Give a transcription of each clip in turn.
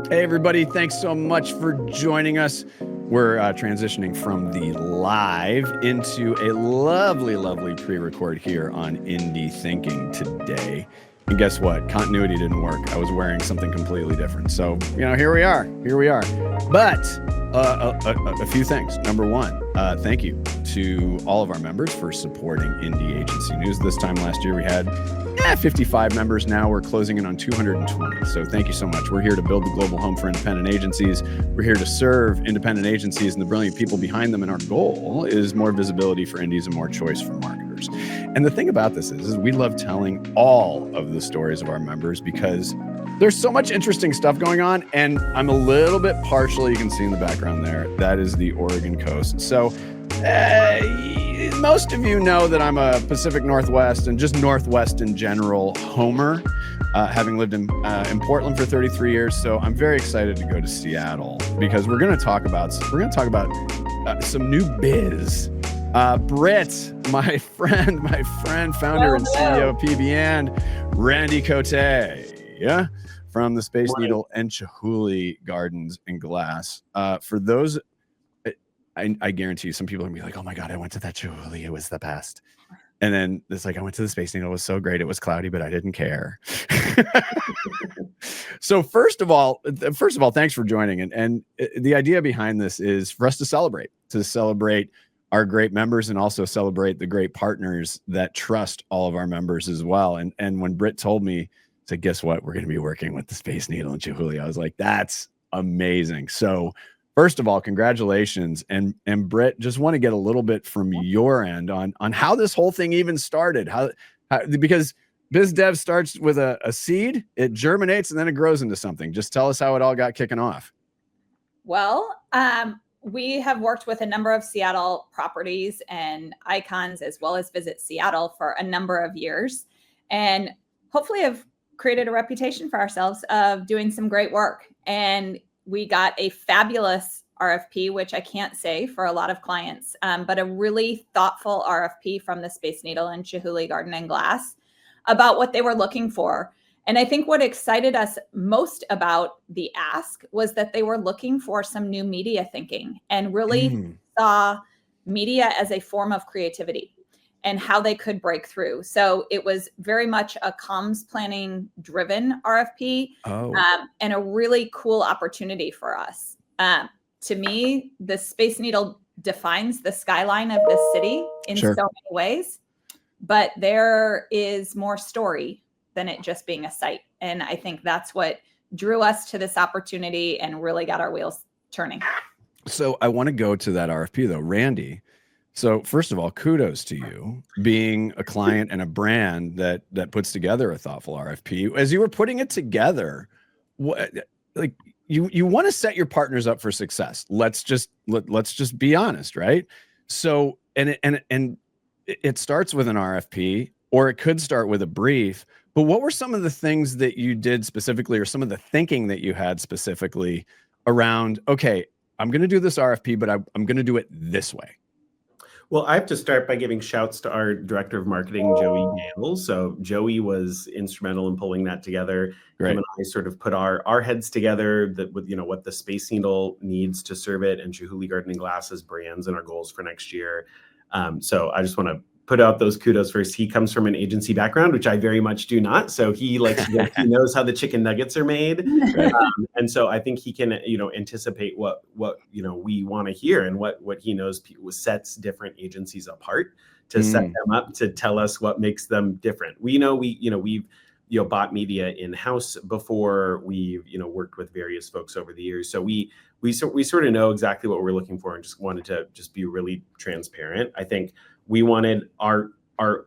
Hey, everybody. Thanks so much for joining us. We're transitioning from the live into a lovely, lovely pre-record here on Indie Thinking today. And guess what? Continuity didn't work. I was wearing something completely different. So, here we are. But a few things. Number one, thank you to all of our members for supporting Indie Agency News. This time last year, we had 55 members. Now we're closing in on 220. So thank you so much. We're here to build the global home for independent agencies. We're here to serve independent agencies and the brilliant people behind them. And our goal is more visibility for indies and more choice for marketers. And the thing about this is we love telling all of the stories of our members because there's so much interesting stuff going on. And I'm a little bit partial. You can see in the background there. That is the Oregon coast. So most of you know that I'm a Pacific Northwest and just Northwest in general homer, having lived in Portland for 33 years. So I'm very excited to go to Seattle because we're going to talk about some new biz. Britt, my friend, founder and CEO of PBN, Randy Coté, from the Space Needle and Chihuly Gardens and Glass. For those, I guarantee you, some people are gonna be like, "Oh my God, I went to that Chihuly; it was the best." And then it's like, "I went to the Space Needle; it was so great. It was cloudy, but I didn't care." So first of all, thanks for joining. And the idea behind this is for us to celebrate our great members and also celebrate the great partners that trust all of our members as well. And when Britt told me, said, "Guess what? We're going to be working with the Space Needle and Chihuly," I was like, "That's amazing." So first of all, congratulations. And Britt, just want to get a little bit from your end on how this whole thing even started. How because biz dev starts with a seed, it germinates, and then it grows into something. Just tell us how it all got kicking off. Well, we have worked with a number of Seattle properties and icons, as well as Visit Seattle, for a number of years, and hopefully have created a reputation for ourselves of doing some great work. And we got a fabulous RFP, which I can't say for a lot of clients, but a really thoughtful RFP from the Space Needle and Chihuly Garden and Glass about what they were looking for. And I think what excited us most about the ask was that they were looking for some new media thinking and really saw media as a form of creativity and how they could break through. So it was very much a comms planning driven RFP and a really cool opportunity for us. To me, the Space Needle defines the skyline of this city in so many ways, but there is more story than it just being a site. And I think that's what drew us to this opportunity and really got our wheels turning. So I want to go to that RFP though, Randy. So first of all, kudos to you being a client and a brand that puts together a thoughtful RFP. As you were putting it together, you want to set your partners up for success. Let's just be honest, right? So and it starts with an RFP, or it could start with a brief. But what were some of the things that you did specifically, or some of the thinking that you had specifically around, okay, I'm going to do this RFP, but I'm going to do it this way? Well, I have to start by giving shouts to our director of marketing, Joey Gale. So Joey was instrumental in pulling that together. Great. Him and I sort of put our heads together with what the Space Needle needs to serve it, and Chihuly Garden and Glass as brands and our goals for next year. So I just want to put out those kudos first. He comes from an agency background, which I very much do not. So he he knows how the chicken nuggets are made. And so I think he can, anticipate what we want to hear, and what he knows sets different agencies apart, to set them up to tell us what makes them different. We know we've bought media in-house before. We've, worked with various folks over the years. So we sort of know exactly what we're looking for, and just wanted to just be really transparent. I think we wanted our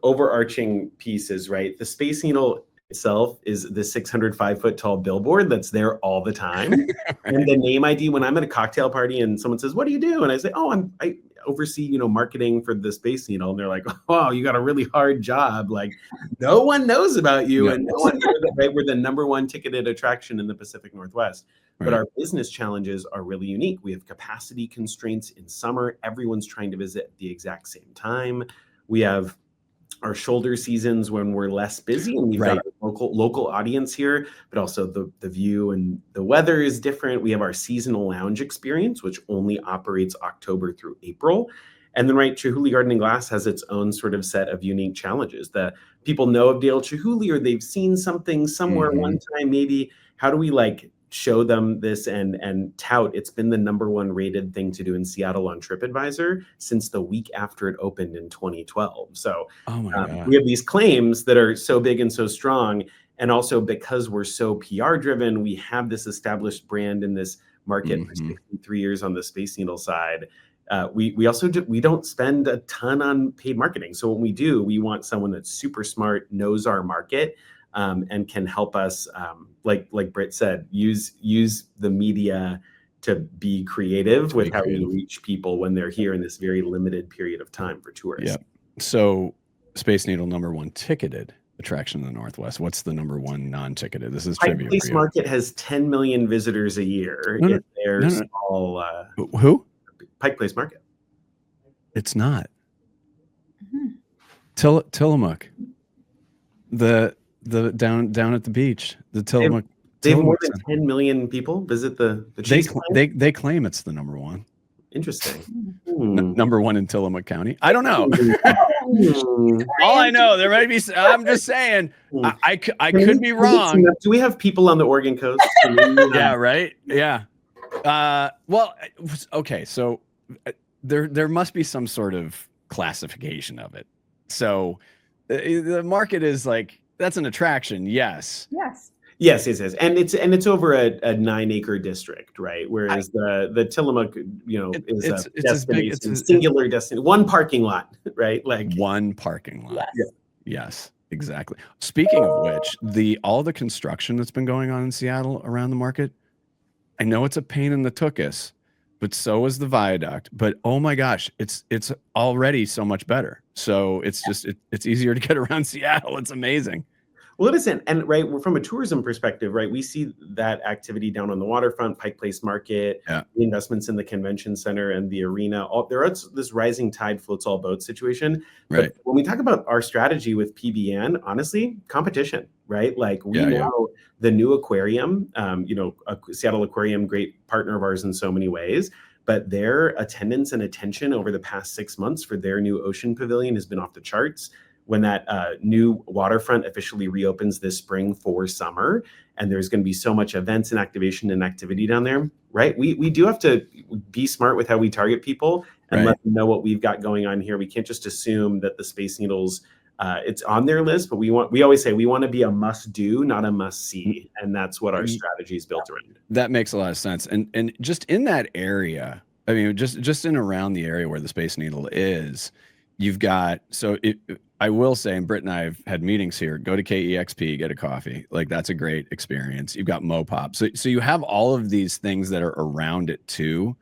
overarching pieces, right? The Space Needle itself is the 605-foot tall billboard that's there all the time. Right. And the name ID, when I'm at a cocktail party and someone says, "What do you do?" And I say, "Oh, I oversee, marketing for the Space Needle." And they're like, "Oh, you got a really hard job. Like, no one knows about you." And no one knows that, right? We're the #1 ticketed attraction in the Pacific Northwest. Right. But our business challenges are really unique. We have capacity constraints in summer. Everyone's trying to visit at the exact same time. We have our shoulder seasons when we're less busy and we've got a local audience here, but also the view and the weather is different. We have our seasonal lounge experience, which only operates October through April. And then, right, Chihuly Garden and Glass has its own sort of set of unique challenges that people know of Dale Chihuly, or they've seen something somewhere one time, maybe. How do we like show them this and tout? It's been the #1 rated thing to do in Seattle on TripAdvisor since the week after it opened in 2012. So we have these claims that are so big and so strong. And also because we're so PR driven, we have this established brand in this market for 63 years on the Space Needle side. We also we don't spend a ton on paid marketing. So when we do, we want someone that's super smart, knows our market, and can help us, like Britt said, use the media to be creative with how we reach people when they're here in this very limited period of time for tourists. Yeah. So Space Needle #1 ticketed attraction in the Northwest. What's the #1 non-ticketed? This is trivia. Pike Place Market has 10 million visitors a year. There's all who? Pike Place Market. It's not. Tillamook. The down at the beach. The Tillamook. They have more than 10 million people visit the cheese. They claim it's the #1. Interesting. #1 in Tillamook County. I don't know. All I know, there might be. I'm just saying. I could be wrong. Do we have people on the Oregon coast? Yeah. Right. Yeah. Well. Okay. So there must be some sort of classification of it. So the market is like, that's an attraction. Yes. Yes. And it's over a 9-acre district, right? Whereas the Tillamook, is a singular destination, one parking lot, right? Like one parking lot. Yes, exactly. Speaking of which, all the construction that's been going on in Seattle around the market, I know it's a pain in the tuchus, but so is the viaduct. But oh my gosh, it's already so much better. So it's just it's easier to get around Seattle. It's amazing. Well, it isn't. And right, from a tourism perspective, right, we see that activity down on the waterfront, Pike Place Market, the investments in the convention center and the arena. There is this rising tide floats all boats situation. Right. But when we talk about our strategy with PBN, honestly, competition, right? Like we know the new aquarium, Seattle Aquarium, great partner of ours in so many ways. But their attendance and attention over the past 6 months for their new ocean pavilion has been off the charts. When that new waterfront officially reopens this spring for summer, and there's going to be so much events and activation and activity down there, right? We do have to be smart with how we target people and let them know what we've got going on here. We can't just assume that the Space Needles, it's on their list, but we always say we want to be a must do, not a must see. And that's what our strategy is built around. That makes a lot of sense. And just in that area, I mean, just in around the area where the Space Needle is, you've got, I will say, and Britt and I have had meetings here, go to KEXP, get a coffee. Like that's a great experience. You've got Mopop. So you have all of these things that are around it too,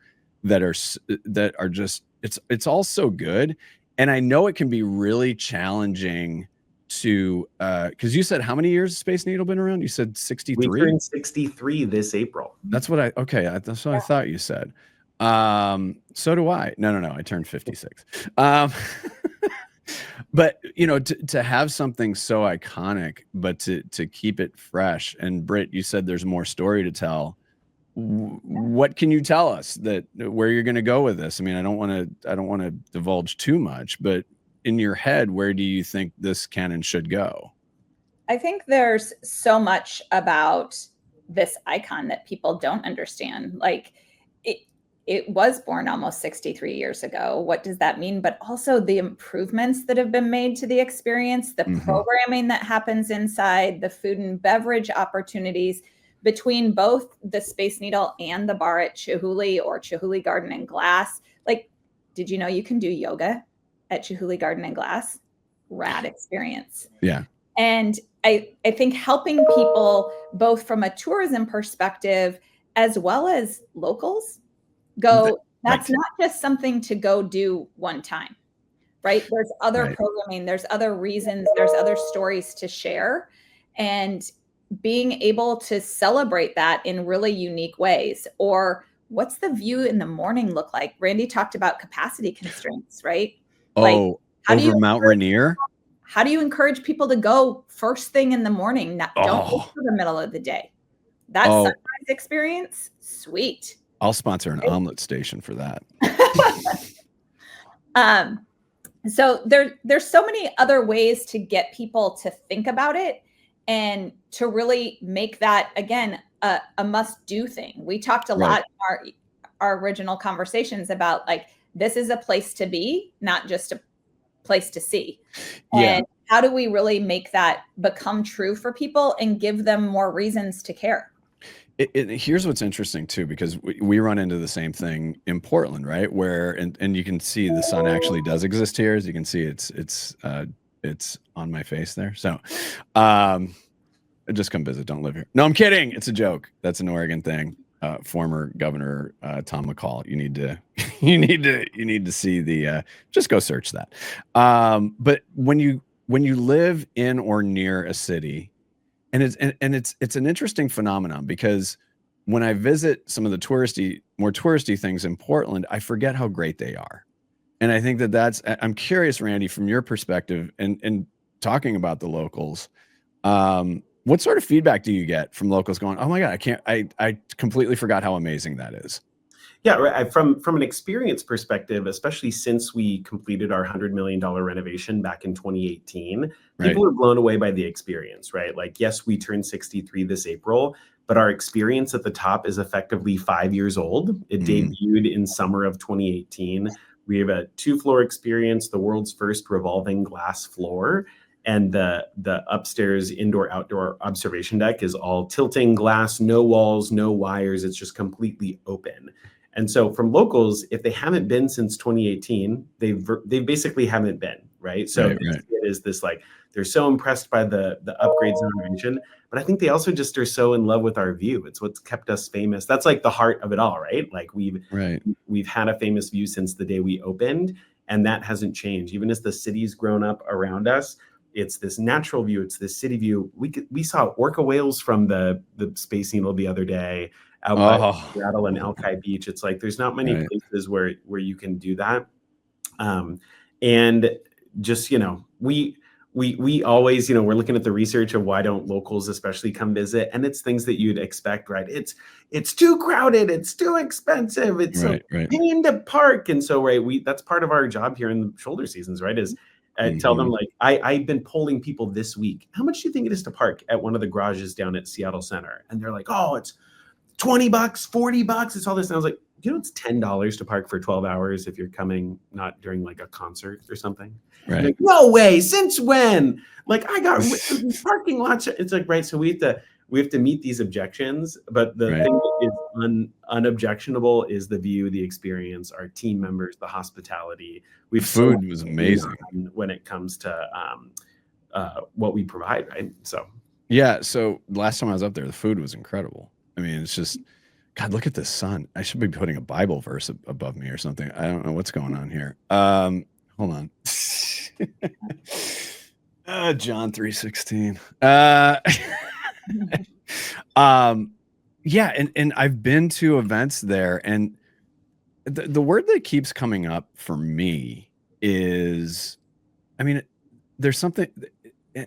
that are just, it's all so good. And I know it can be really challenging to, cause you said how many years has Space Needle been around? You said 63? We turned 63 this April. That's what that's what I thought you said. So do I. No, I turned 56. But to have something so iconic, but to keep it fresh. And Britt, you said there's more story to tell. What can you tell us where you're going to go with this? I mean, I don't want to divulge too much, but in your head, where do you think this can and should go? I think there's so much about this icon that people don't understand. Like it was born almost 63 years ago. What does that mean? But also the improvements that have been made to the experience, the programming that happens inside, the food and beverage opportunities between both the Space Needle and the bar at Chihuly or Chihuly Garden and Glass. Like, did you know you can do yoga at Chihuly Garden and Glass? Rad experience. Yeah. And I think helping people both from a tourism perspective as well as locals that's not just something to go do one time, right? There's other programming, there's other reasons, there's other stories to share, and being able to celebrate that in really unique ways. Or what's the view in the morning look like? Randy talked about capacity constraints, right? Oh, like, over Mount Rainier? how do you encourage people to go first thing in the morning? Don't wait for the middle of the day. That sunrise experience, sweet. I'll sponsor an omelet station for that. So there's so many other ways to get people to think about it and to really make that, again, a must-do thing. We talked a lot in our original conversations about, like, this is a place to be, not just a place to see. And how do we really make that become true for people and give them more reasons to care? Here's what's interesting too, because we run into the same thing in Portland, right? Where and you can see the sun actually does exist here. As you can see, it's on my face there. So, just come visit. Don't live here. No, I'm kidding. It's a joke. That's an Oregon thing. Former Governor Tom McCall. You need to see the. Just go search that. But when you live in or near a city. And it's an interesting phenomenon, because when I visit some of the more touristy things in Portland, I forget how great they are. And I think I'm curious, Randy, from your perspective and talking about the locals, what sort of feedback do you get from locals going, oh my God, I completely forgot how amazing that is? Yeah, right. From an experience perspective, especially since we completed our $100 million renovation back in 2018, people are blown away by the experience, right? Like, yes, we turned 63 this April, but our experience at the top is effectively 5 years old. It debuted in summer of 2018. We have a 2-floor experience, the world's first revolving glass floor. And the upstairs indoor-outdoor observation deck is all tilting glass, no walls, no wires. It's just completely open. And so from locals, if they haven't been since 2018, they basically haven't been, right? So it is this, like, they're so impressed by the upgrades and renovation, but I think they also just are so in love with our view. It's what's kept us famous. That's like the heart of it all, right? Like we've had a famous view since the day we opened, and that hasn't changed. Even as the city's grown up around us, it's this natural view. It's this city view. We saw orca whales from the Space Needle the other day. Out by Seattle and Alki Beach. It's like there's not many places where you can do that. And just, we always, we're looking at the research of why don't locals especially come visit, and it's things that you'd expect, right? It's too crowded, it's too expensive, it's a pain to park. And so that's part of our job here in the shoulder seasons, right? Is tell them, like, I've been polling people this week, how much do you think it is to park at one of the garages down at Seattle Center? And they're like, oh, it's $20, $40. It's all this. And I was like, it's $10 to park for 12 hours if you're coming not during like a concert or something. Right. Like, no way. Since when? Like, I got parking lots. It's like, right. So we have to meet these objections. But the thing that is unobjectionable is the view, the experience, our team members, the hospitality. Food was amazing when it comes to what we provide. Right. So. Yeah. So last time I was up there, the food was incredible. I mean, it's just, God, look at this sun. I should be putting a Bible verse above me or something. I don't know what's going on here. Hold on. John 3:16. Yeah, and I've been to events there, and the word that keeps coming up for me is, I mean, there's something,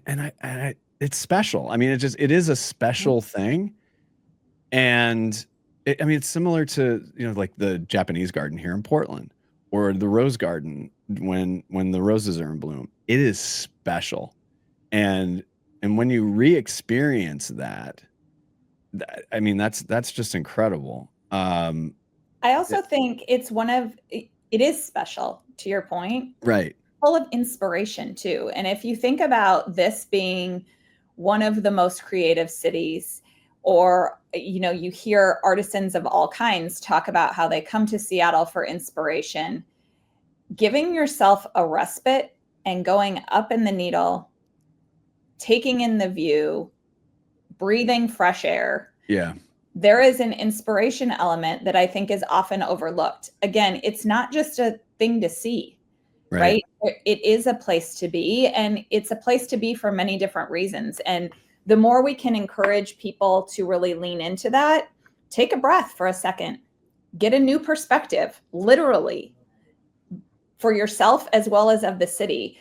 and I it's special. I mean, it is a special thing. And it's similar to, like the Japanese garden here in Portland, or the rose garden when the roses are in bloom. It is special. And when you re-experience that, that's just incredible. I also think it is special, to your point. Right. Full of inspiration too. And if you think about this being one of the most creative cities, or, you hear artisans of all kinds talk about how they come to Seattle for inspiration, giving yourself a respite and going up in the Needle, taking in the view, breathing fresh air. Yeah. There is an inspiration element that I think is often overlooked. Again, it's not just a thing to see, right? It is a place to be, and it's a place to be for many different reasons. And the more we can encourage people to really lean into that, take a breath for a second, get a new perspective, literally, for yourself as well as of the city.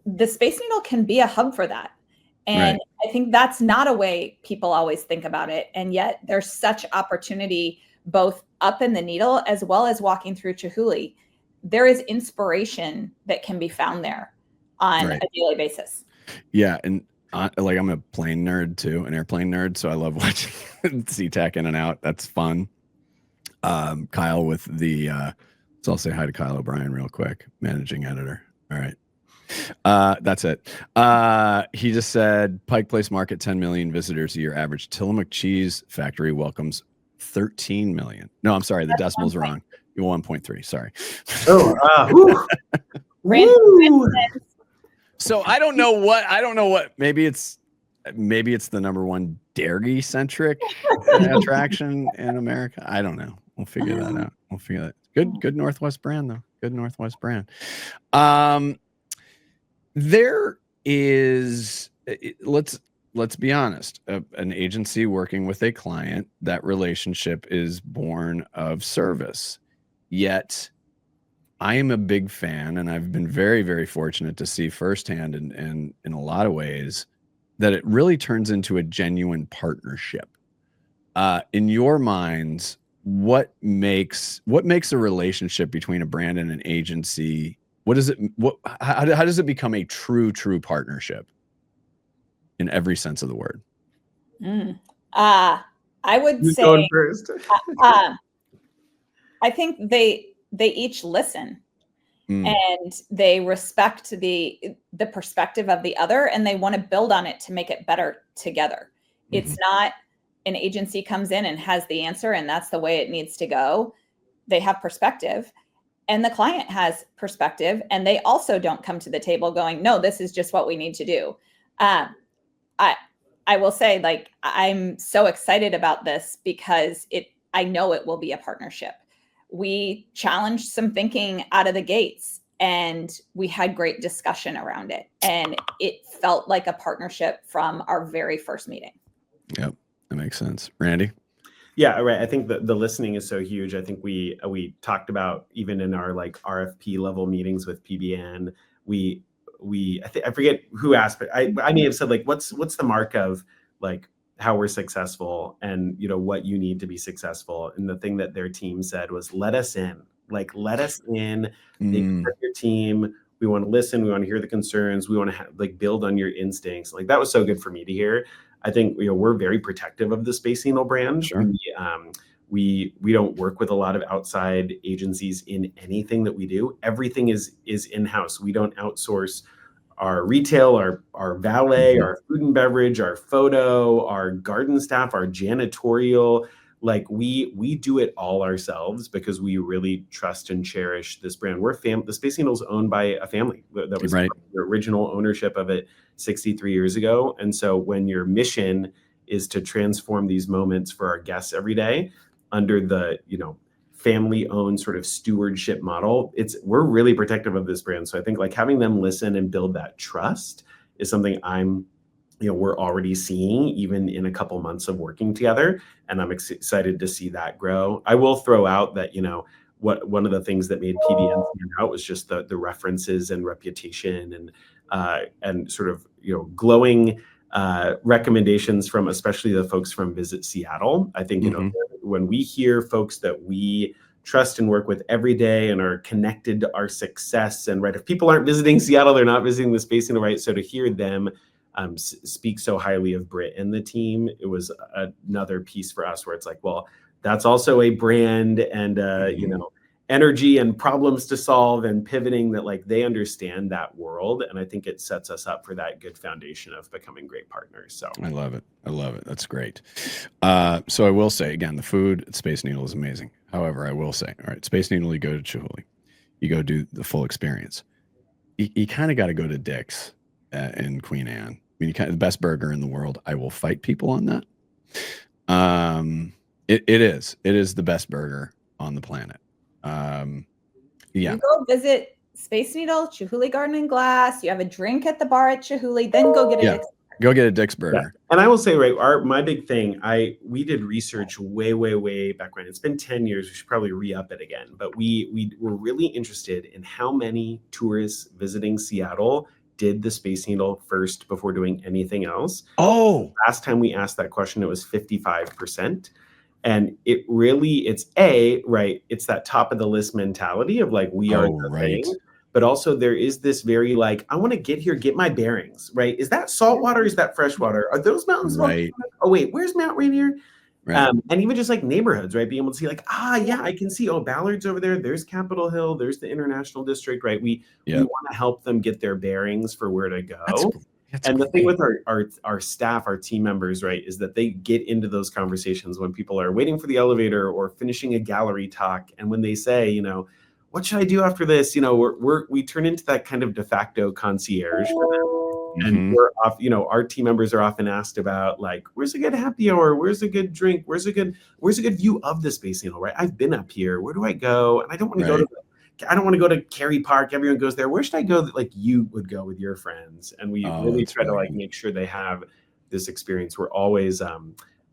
the Space Needle can be a hub for that. And I think that's not a way people always think about it. And yet there's such opportunity both up in the Needle as well as walking through Chihuly. There is inspiration that can be found there on a daily basis. Yeah. And like I'm a plane nerd too, an airplane nerd. So I love watching SeaTac in and out. That's fun. Kyle with the, so I'll say hi to Kyle O'Brien real quick, managing editor. All right. That's it. He just said Pike Place Market, 10 million visitors a year average. Tillamook Cheese Factory welcomes 13 million. No, I'm sorry. The decimals are wrong. 1.3. Sorry. So I don't know what, maybe it's the number one dairy centric attraction in America. I don't know. We'll figure that out. Good Northwest brand though. Good Northwest brand. There is, let's be honest, an agency working with a client, that relationship is born of service. Yet I am a big fan, and I've been very, very fortunate to see firsthand and in a lot of ways that it really turns into a genuine partnership. In your minds, what makes a relationship between a brand and an agency? How does it become a true partnership in every sense of the word? I would say going first. I think they each listen and they respect the perspective of the other, and they want to build on it to make it better together. It's not an agency comes in and has the answer and that's the way it needs to go. They have perspective, and the client has perspective, and they also don't come to the table going, no, this is just what we need to do. I will say, like, I'm so excited about this because I know it will be a partnership. We challenged some thinking out of the gates, and we had great discussion around it. And it felt like a partnership from our very first meeting. Yep, that makes sense. Randy? Yeah, right. I think the listening is so huge. I think we talked about, even in our like RFP level meetings with PBN, I forget who asked, but I may have said, like, what's the mark of like how we're successful, and what you need to be successful. And the thing that their team said was, let us in. Like, let us in. Your team. We want to listen. We want to hear the concerns. We want to build on your instincts. Like, that was so good for me to hear. I think we're very protective of the Space Needle brand. Sure. We don't work with a lot of outside agencies in anything that we do. Everything is in-house. We don't outsource our retail, our valet, our food and beverage, our photo, our garden staff, our janitorial. Like, we do it all ourselves because we really trust and cherish this brand. The Space Needle is owned by a family. That was the original ownership of it 63 years ago. And so when your mission is to transform these moments for our guests every day under the, family-owned sort of stewardship model, we're really protective of this brand. So I think, like, having them listen and build that trust is something we're already seeing even in a couple months of working together. And I'm excited to see that grow. I will throw out that, one of the things that made PBN stand out was just the references and reputation and sort of, glowing recommendations from especially the folks from Visit Seattle. I think, when we hear folks that we trust and work with every day and are connected to our success, and if people aren't visiting Seattle, they're not visiting the Space Needle, right? So to hear them speak so highly of Britt and the team, it was another piece for us where it's like, well, that's also a brand and energy and problems to solve and pivoting that, like, they understand that world. And I think it sets us up for that good foundation of becoming great partners. So I love it. That's great. So I will say, again, the food at Space Needle is amazing. However, I will say, all right, Space Needle, you go to Chihuly, you go do the full experience. You kind of got to go to Dick's in Queen Anne. I mean, the best burger in the world. I will fight people on that. It is the best burger on the planet. You go visit Space Needle, Chihuly Garden and Glass. You have a drink at the bar at Chihuly, then go get a Dick's. Go get a Dick's burger. Yeah. And I will say, my big thing, we did research way back when. It's been 10 years. We should probably re-up it again. But we were really interested in how many tourists visiting Seattle did the Space Needle first before doing anything else. Oh, Last time we asked that question, it was 55%. And it really, it's that top of the list mentality of like, we are the right. thing. But also there is this very like, I want to get here, get my bearings, right? Is that salt water? Is that fresh water? Are those mountains? Right. Oh, wait, where's Mount Rainier? Right. And even just like neighborhoods, right? Being able to see like, yeah, I can see, Ballard's over there. There's Capitol Hill. There's the International District, right? We want to help them get their bearings for where to go. That's and the great. thing with our staff, our team members, right, is that they get into those conversations when people are waiting for the elevator or finishing a gallery talk. And when they say, what should I do after this? We turn into that kind of de facto concierge for them. And we're off, our team members are often asked about like, where's a good happy hour? Where's a good drink? Where's a good view of the Space Needle, right? I've been up here. Where do I go? And I don't want to go to Cary Park. Everyone goes there. Where should I go that like you would go with your friends? And we really try to like make sure they have this experience. We're always,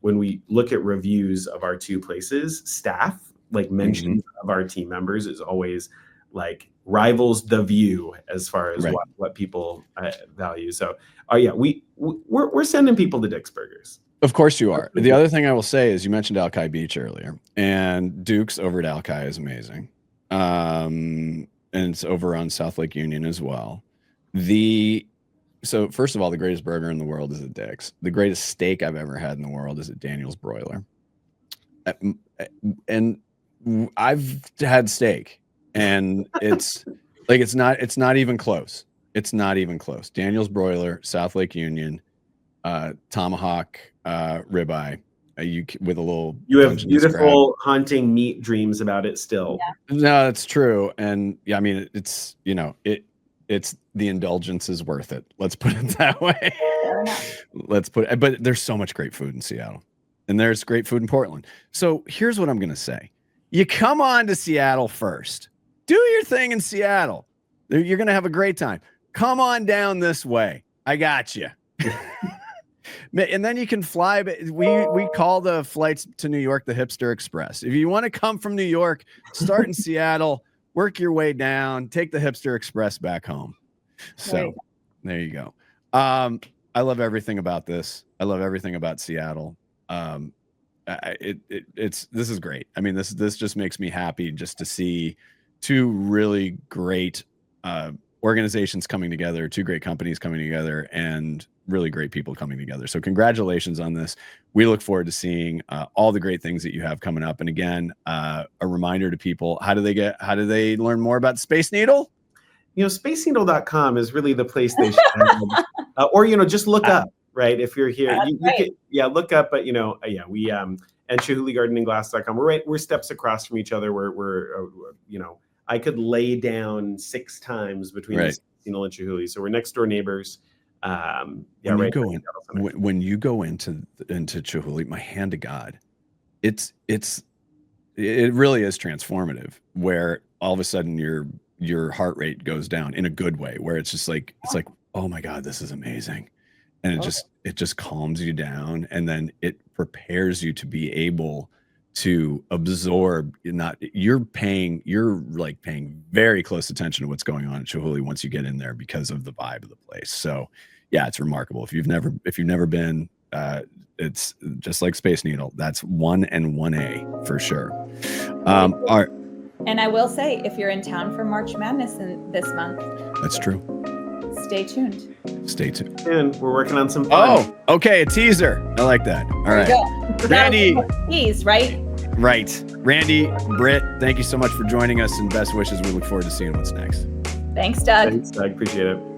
when we look at reviews of our two places, staff, like mentions of our team members is always like rivals the view as far as what people value. So, we're sending people to Dick's Burgers. Of course you are. The other thing I will say is you mentioned Alki Beach earlier, and Duke's over at Alki is amazing. And it's over on South Lake Union as well. So first of all, the greatest burger in the world is at Dick's. The greatest steak I've ever had in the world is at Daniel's Broiler. And I've had steak, and it's like it's not even close. It's not even close. Daniel's Broiler, South Lake Union, tomahawk ribeye. With a little, you have beautiful haunting meat dreams about it still. Yeah. No, it's true. And yeah, I mean, it's it's the indulgence is worth it. Let's put it that way. But there's so much great food in Seattle, and there's great food in Portland. So here's what I'm gonna say: you come on to Seattle first, do your thing in Seattle. You're gonna have a great time. Come on down this way. I got you. And then you can fly. We call the flights to New York the Hipster Express. If you want to come from New York, start in Seattle, work your way down, take the Hipster Express back home. So there you go. I love everything about this. I love everything about Seattle. This is great. I mean, this just makes me happy just to see two really great organizations coming together, two great companies coming together, and really great people coming together. So congratulations on this. We look forward to seeing all the great things that you have coming up. And again, a reminder to people, how do they learn more about Space Needle? spaceneedle.com is really the place they should or just look up, right? If you're here, look up, but we and ChihulyGardeningGlass.com. We're steps across from each other. We're I could lay down 6 times between Space Needle and Chihuly. So we're next door neighbors. When you go into Chihuly, my hand to God, it really is transformative, where all of a sudden your heart rate goes down in a good way, where it's just like, oh my God, this is amazing. And it just calms you down, and then it prepares you to be able to absorb. You're paying very close attention to what's going on at Chihuly once you get in there, because of the vibe of the place. So yeah, it's remarkable. If you've never been, it's just like Space Needle. That's 1 and 1A for sure. And I will say, if you're in town for March Madness this month, that's true. Stay tuned. And we're working on some fun. Oh, okay, a teaser. I like that. All right, Randy. Tease, right? Right, Randy, Britt. Thank you so much for joining us, and best wishes. We look forward to seeing what's next. Thanks, Doug. Thanks, Doug. Appreciate it.